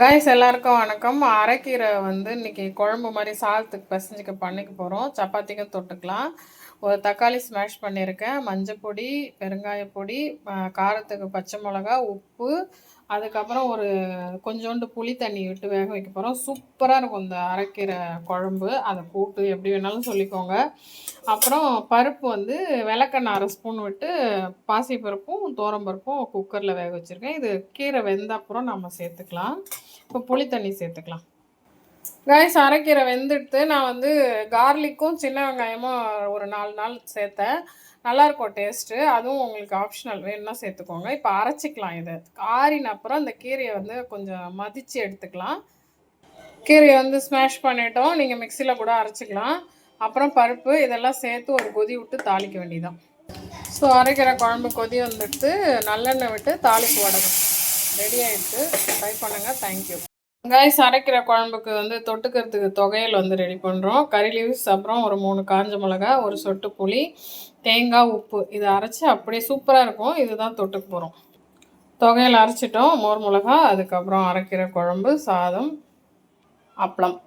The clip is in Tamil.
காய்ஸ் எல்லாருக்கும் வணக்கம். அரைக்கீரை இன்னைக்கு குழம்பு மாதிரி சாதத்துக்கு பிசைஞ்சுக்க பண்ணிக்க போகிறோம். சப்பாத்திக்கும் தொட்டுக்கலாம். ஒரு தக்காளி ஸ்மாஷ் பண்ணியிருக்கேன், மஞ்சள் பொடி, பெருங்காய பொடி, காரத்துக்கு பச்சை மிளகா, உப்பு, அதுக்கப்புறம் ஒரு கொஞ்சோண்டு புளி தண்ணி விட்டு வேக வைக்க போகிறோம். சூப்பராக இருக்கும் இந்த அரைக்கீரை குழம்பு. அதை கூட்டு எப்படி வேணாலும் சொல்லிக்கோங்க. அப்புறம் பருப்பு விளக்கெண்ணெய் 1/2 ஸ்பூன் விட்டு பாசிப்பருப்பும் பருப்பும் குக்கரில் வேக வச்சுருக்கேன். இது கீரை வெந்த அப்புறம் நம்ம சேர்த்துக்கலாம். இப்போ புளி தண்ணி சேர்த்துக்கலாம். காய்ஸ் அரைக்கீரை வெந்துடுத்து. நான் கார்லிக்கும் சின்ன வெங்காயமும் ஒரு 4 நாள் சேர்த்தேன். நல்லாயிருக்கும் டேஸ்ட்டு. அதுவும் உங்களுக்கு ஆப்ஷனல், வேணும்னா சேர்த்துக்கோங்க. இப்போ அரைச்சிக்கலாம். இது ஆறின அப்புறம் இந்த கீரையை கொஞ்சம் மதித்து எடுத்துக்கலாம். கீரையை ஸ்மாஷ் பண்ணிட்டோம். நீங்கள் மிக்சியில் கூட அரைச்சிக்கலாம். அப்புறம் பருப்பு இதெல்லாம் சேர்த்து ஒரு கொதி விட்டு தாளிக்க வேண்டியதான். ஸோ அரைக்கீரை குழம்பு கொதி வந்துடுத்து. நல்லெண்ணெய் விட்டு தாளிப்பு வடகம் ரெடி ஆகிடுச்சு. ட்ரை பண்ணுங்கள். தேங்க்யூ. காய்ஸ் அரைக்கிற குழம்புக்கு தொட்டுக்கிறதுக்கு தொகையல் ரெடி பண்ணுறோம். கறி லீவ்ஸ், அப்புறம் ஒரு 3 காஞ்ச மிளகா, ஒரு சொட்டு புளி, தேங்காய், உப்பு, இதை அரைச்சி அப்படியே சூப்பராக இருக்கும். இதுதான் தொட்டுக்கு போகிறோம். தொகையல் அரைச்சிட்டோம். மோர் மிளகா, அதுக்கப்புறம் அரைக்கிற குழம்பு, சாதம், அப்பளம்.